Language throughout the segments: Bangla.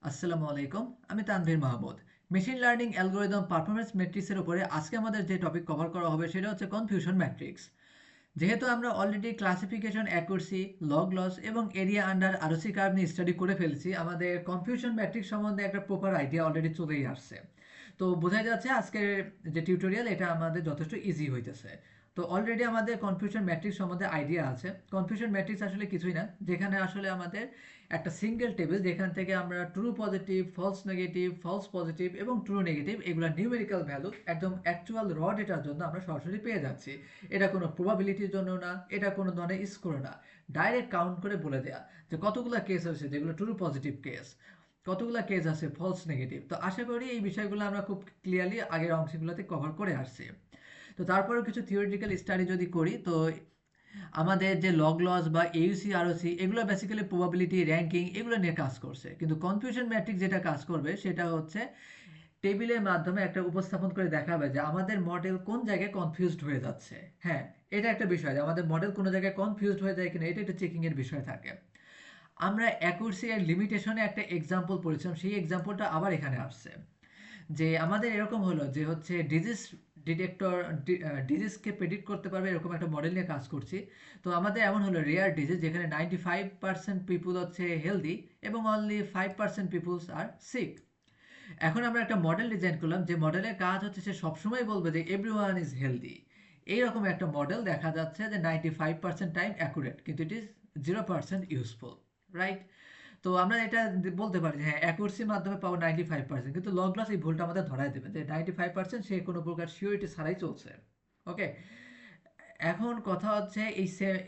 আসসালামু আলাইকুম। আমি Tanvir Mahmud. Machine learning algorithm performance ম্যাট্রিক্সের উপরে আজকে আমাদের যে টপিক কভার করা হবে সেটা হচ্ছে কনফিউশন ম্যাট্রিক্স। যেহেতু আমরা already classification accuracy, log loss এবং এরিয়া আন্ডার আরওসি কার্ভ নিয়ে স্টাডি করে ফেলেছি, আমাদের কনফিউশন ম্যাট্রিক্স সম্বন্ধে একটা প্রপার আইডিয়া অলরেডি চলেই আসছে। তো বোঝাই যাচ্ছে আজকের যে টিউটোরিয়াল এটা আমাদের যথেষ্ট ইজি হইতেছে। তো অলরেডি আমাদের কনফিউশন ম্যাট্রিক্স সম্বন্ধে আইডিয়া আছে। কনফিউশন ম্যাট্রিক্স আসলে কিছুই না, যেখানে আসলে আমাদের একটা সিঙ্গেল টেবিল যেখান থেকে আমরা true positive, false negative, false positive এবং ট্রু নেগেটিভ এগুলো নিউমেরিক্যাল ভ্যালু একদম অ্যাকচুয়াল র ডেটার জন্য আমরা সরাসরি পেয়ে যাচ্ছি। এটা কোনো প্রবাবিলিটির জন্য না, এটা কোনো ধরনের স্কোর না, ডাইরেক্ট কাউন্ট করে বলে দেয়া যে কতগুলো কেস হয়েছে যেগুলো ট্রু পজিটিভ কেস, কতগুলো কেস আছে ফলস নেগেটিভ। তো আশা করি এই বিষয়গুলো আমরা খুব ক্লিয়ারলি আগের অংশগুলোতে কভার করে আসছি। তো তারপরেও কিছু থিওরিটিক্যাল স্টাডি যদি করি, তো আমাদের যে লগ লস বা এউসি আরওসি এগুলো বেসিক্যালি প্রবাবিলিটি র্যাঙ্কিং এগুলো নিয়ে কাজ করছে, কিন্তু কনফিউশন ম্যাট্রিক্স যেটা কাজ করবে সেটা হচ্ছে টেবিলের মাধ্যমে একটা উপস্থাপন করে দেখাবে যে আমাদের মডেল কোন জায়গায় কনফিউজড হয়ে যাচ্ছে। হ্যাঁ, এটা একটা বিষয় যে আমাদের মডেল কোনো জায়গায় কনফিউজড হয়ে যায় কিনা, এটা একটা চেকিং এর বিষয় থাকে। আমরা অ্যাকুরেসি এর লিমিটেশনে একটা এক্সাম্পল পড়েছিলাম, সেই এক্সাম্পলটা আবার এখানে আসছে। যে আমাদের এরকম হলো যে হচ্ছে ডিজিজ ডিটেক্টর ডিজিজকে প্রেডিক্ট করতে পারবে এরকম একটা মডেল নিয়ে কাজ করছি। তো আমাদের এমন হলো রেয়ার ডিজিজ যেখানে 95% পিপুল হচ্ছে হেলদি এবং অনলি 5% পিপুলস আর সিক। এখন আমরা একটা মডেল ডিজাইন করলাম যে মডেলের কাজ হচ্ছে সে সবসময় বলবে যে এভরিওয়ান ইজ হেলদি। এইরকম একটা মডেল দেখা যাচ্ছে যে 95% টাইম অ্যাকুরেট, কিন্তু ইট ইজ 0% ইউজফুল, রাইট? তো আমরা এটা বলতে পারি যে হ্যাঁ অ্যাকুরেসির মাধ্যমে পাবো 95%, কিন্তু লগ লস এই ভুলটা আমাদের ধরাই দেবে যে 95% সে কোনো প্রকার সিওরিটি ছাড়াই চলছে। ওকে, এখন কথা হচ্ছে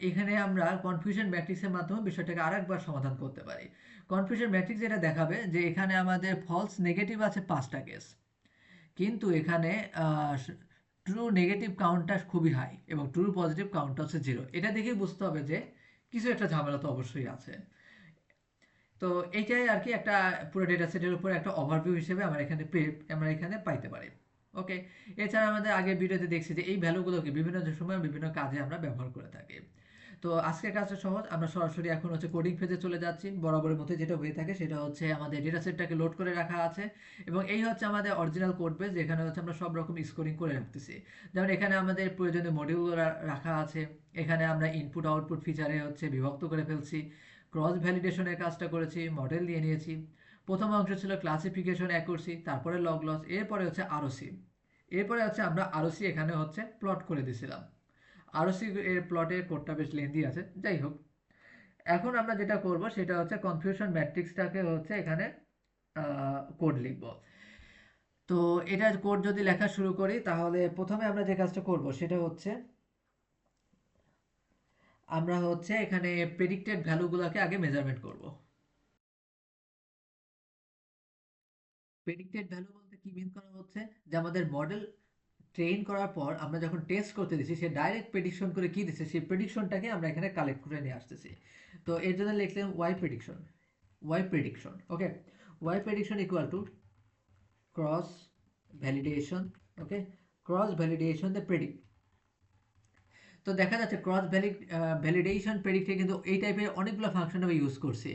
এখানে আমরা কনফিউশন ম্যাট্রিক্সের মাধ্যমে বিষয়টাকে আরেকবার সমাধান করতে পারি। কনফিউশন ম্যাট্রিক্স যেটা দেখাবে যে এখানে আমাদের ফলস নেগেটিভ আছে 5টা কেস, কিন্তু এখানে ট্রু নেগেটিভ কাউন্টটা খুবই হাই এবং ট্রু পজিটিভ কাউন্টটা হচ্ছে 0। এটা দেখেই বুঝতে হবে যে কিছু একটা ঝামেলা তো অবশ্যই আছে। তো এইটাই আর কি একটা পুরো ডেটা সেটের উপর একটা ওভারভিউ হিসেবে আমরা এখানে পাইতে পারি। ওকে, এছাড়া আমাদের আগের ভিডিওতে দেখছি যে এই ভ্যালুগুলোকে বিভিন্ন সময় বিভিন্ন কাজে আমরা ব্যবহার করে থাকি। তো আজকের কাজটা সহজ, আমরা সরাসরি এখন হচ্ছে কোডিং ফেজে চলে যাচ্ছি। বরাবরের মতো যেটা হয়ে থাকে সেটা হচ্ছে আমাদের ডেটা সেটটাকে লোড করে রাখা আছে এবং এই হচ্ছে আমাদের অরিজিনাল কোড বেস, যেখানে হচ্ছে আমরা সব রকম স্কোরিং করে রাখতেছি। যেমন এখানে আমাদের প্রয়োজনীয় মডিউলগুলো রাখা আছে, এখানে আমরা ইনপুট আউটপুট ফিচারে হচ্ছে বিভক্ত করে ফেলছি, ক্রস ভ্যালিডেশনের কাজটা করেছি, মডেল নিয়ে নিয়েছি। প্রথম অংশ ছিল ক্লাসিফিকেশন অ্যাকুরেসি, তারপরে লগ লস, এরপরে হচ্ছে আরওসি। এরপরে হচ্ছে আমরা আরওসি এখানে হচ্ছে প্লট করে দিছিলাম। আরওসি এর প্লটের কোডটা বেশ লেন্দি আছে, যাই হোক। এখন আমরা যেটা করব সেটা হচ্ছে কনফিউশন ম্যাট্রিক্সটাকে হচ্ছে এখানে কোড লিখব। তো এটার কোড যদি লেখা শুরু করি তাহলে প্রথমে আমরা যে কাজটা করব সেটা হচ্ছে আমরা হচ্ছে এখানে প্রেডিক্টেড ভ্যালুগুলোকে আগে মেজারমেন্ট করব। প্রেডিক্টেড ভ্যালু বলতে কি মিন করা হচ্ছে, যে আমাদের মডেল ট্রেন করার পর আমরা যখন টেস্ট করতে দিচ্ছি সে ডাইরেক্ট প্রেডিকশন করে কি দিচ্ছে সেই প্রেডিকশনটাকে আমরা এখানে কালেক্ট করে নিয়ে আসতেছি। তো এর জন্য লিখলাম Y prediction. Okay, Y prediction equal to cross validation. Okay, cross validation the predict. তো দেখা যাচ্ছে ক্রস ভ্যালিডেশন প্রেডিক্টে কিন্তু এই টাইপের অনেকগুলো ফাংশন আমি ইউজ করছি।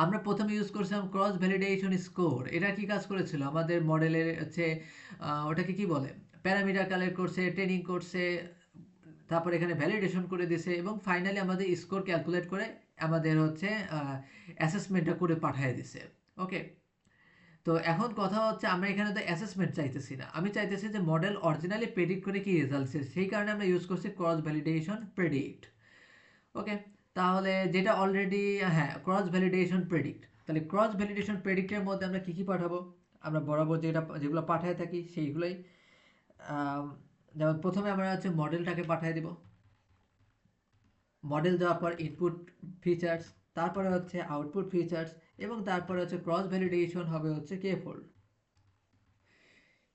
আমরা প্রথমে ইউজ করছিলাম ক্রস ভ্যালিডেশন স্কোর। এটা কি কাজ করেছিল আমাদের মডেলের হচ্ছে ওটাকে কি বলে, প্যারামিটার কালেক্ট করছে, ট্রেনিং করছে, তারপর এখানে ভ্যালিডেশন করে দিছে এবং ফাইনালি আমাদের স্কোর ক্যালকুলেট করে আমাদের হচ্ছে অ্যাসেসমেন্টটা করে পাঠিয়ে দিছে। ওকে, তো এখন কথা হচ্ছে আমরা এখানে তো অ্যাসেসমেন্ট চাইতেছি না, আমি চাইতেছি যে মডেল অরিজিনালি প্রেডিক্ট করে কি রেজাল্ট, সেই কারণে আমরা ইউজ করছি ক্রস ভ্যালিডেশন প্রেডিক্ট। ওকে, তাহলে যেটা অলরেডি, হ্যাঁ ক্রস ভ্যালিডেশন প্রেডিক্ট, তাহলে ক্রস ভ্যালিডেশন প্রেডিক্টের মধ্যে আমরা কি কি পাঠাবো, আমরা বরাবর যেগুলো পাঠায় থাকি সেইগুলোই। আম, যেমন প্রথমে আমরা হচ্ছে মডেলটাকে পাঠিয়ে দিব, মডেল দেওয়ার পর ইনপুট ফিচার্স, তারপরে হচ্ছে আউটপুট ফিচার্স এবং তারপরে হচ্ছে ক্রস ভ্যালিডেশন হবে হচ্ছে কে ফোল্ড।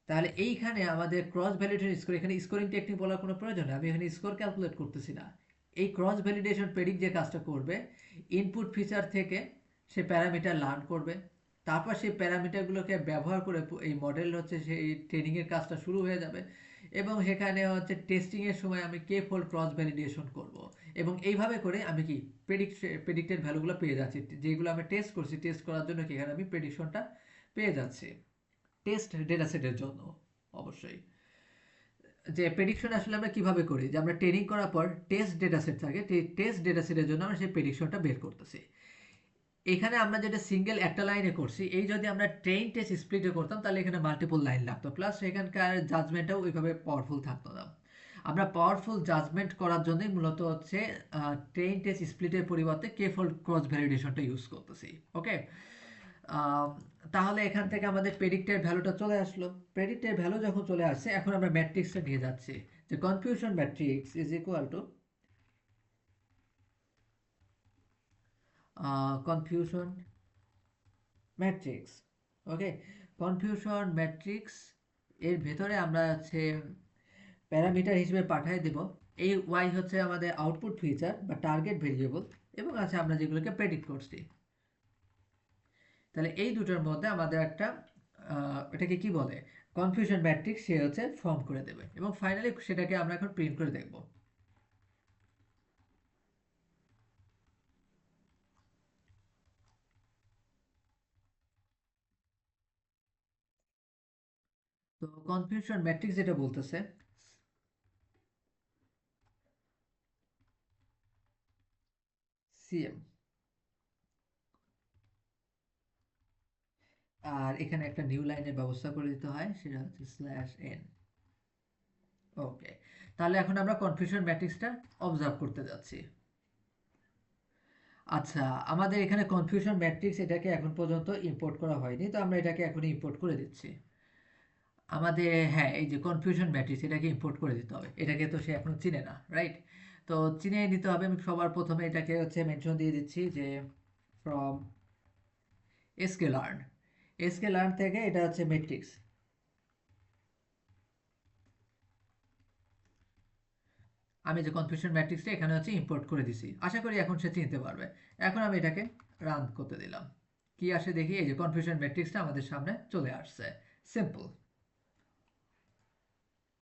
তাহলে এইখানে আমাদের ক্রস ভ্যালিডেশন স্কোর, এখানে স্কোরিং টেকনিক বলার কোনো প্রয়োজন নেই, আমি এখানে স্কোর ক্যালকুলেট করতেছি না। এই ক্রস ভ্যালিডেশন প্রেডিক্ট যে কাজটা করবে, ইনপুট ফিচার থেকে সে প্যারামিটার লার্ন করবে, তারপর সেই প্যারামিটারগুলোকে ব্যবহার করে এই মডেল হচ্ছে সেই ট্রেনিংয়ের কাজটা শুরু হয়ে যাবে এবং সেখানে হচ্ছে টেস্টিং এর সময় আমি কে ফোল্ড ক্রস ভ্যালিডেশন করব এবং এইভাবে করে আমি কি প্রেডিক্টেড ভ্যালুগুলো পেয়ে যাচ্ছি, যেগুলো আমি টেস্ট করছি, টেস্ট করার জন্য কি এখানে আমি প্রেডিকশনটা পেয়ে যাচ্ছি টেস্ট ডেটা সেটের জন্য। অবশ্যই যে প্রেডিকশন আসলে আমরা কিভাবে করি, যে আমরা ট্রেনিং করার পর টেস্ট ডেটা সেট থাকে, টেস্ট ডেটা সেটের জন্য আমরা সেই প্রেডিকশনটা বের করতেছি। এখানে আমরা যেটা সিঙ্গেল একটা লাইনে করছি, এই যদি আমরা ট্রেন টেস্ট স্প্লিটে করতাম তাহলে এখানে মাল্টিপল লাইন লাগতো, প্লাস এখানকার জাজমেন্টটাও ওইভাবে পাওয়ারফুল থাকতো না। আমরা পাওয়ারফুল জাজমেন্ট করার জন্যই মূলত হচ্ছে ট্রেন টেস্ট স্প্লিটের পরিবর্তে কে ফোল্ড ক্রস ভ্যালিডেশনটা ইউজ করতেছি। ওকে, তাহলে এখান থেকে আমাদের প্রেডিক্টেড ভ্যালুটা চলে আসলো। প্রেডিক্টেড ভ্যালু যখন চলে আসছে, এখন আমরা ম্যাট্রিক্সটা নিয়ে যাচ্ছি, যে confusion matrix is equal to confusion matrix. Okay, confusion matrix এর ভেতরে আমরা হচ্ছে প্যারামিটার হিসেবে পাঠিয়ে দেব এই ওয়াই হচ্ছে আমাদের আউটপুট ফিচার বা টার্গেট ভেরিয়েবল, এবং আছে আমরা যেগুলোকে প্রেডিক্ট করছি। তাহলে এই দুটোর মধ্যে আমাদের একটা এটাকে কি বলে, কনফিউশন ম্যাট্রিক্স সে হচ্ছে ফর্ম করে দেবে, এবং ফাইনালি সেটাকে আমরা এখন প্রিন্ট করে দেখব। তো কনফিউশন ম্যাট্রিক্স যেটা বলতেছে, সিএম, আর এখানে একটা নিউ লাইনের ব্যবস্থা করে দিতে হয়, সেটা হচ্ছে স্ল্যাশ এন। ওকে, তাহলে এখন আমরা কনফিউশন ম্যাট্রিক্সটা অবজার্ভ করতে যাচ্ছি। আচ্ছা, আমাদের এখানে কনফিউশন ম্যাট্রিক্স এটাকে এখন পর্যন্ত ইম্পোর্ট করা হয়নি, তো আমরা এটাকে এখন ইম্পোর্ট করে দিচ্ছি। আমাদের, হ্যাঁ, এই যে কনফিউশন ম্যাট্রিক্স এটাকে ইম্পোর্ট করে দিতে হবে, এটাকে তো সে এখনো চিনে না, রাইট? তো চিনে নিতে হবে। আমি সবার প্রথমে এটাকে হচ্ছে মেনশন দিয়ে দিচ্ছি যে ফ্রম স্কেলার্ন, স্কেলার্ন থেকে এটা হচ্ছে ম্যাট্রিক্স। আমি যে কনফিউশন ম্যাট্রিক্সটা এখানে হচ্ছে ইম্পোর্ট করে দিছি, আশা করি এখন সে চিনতে পারবে। এখন আমি এটাকে রান করতে দিলাম, কি আসে দেখি। এই যে কনফিউশন ম্যাট্রিক্সটা আমাদের সামনে চলে আসছে। সিম্পল।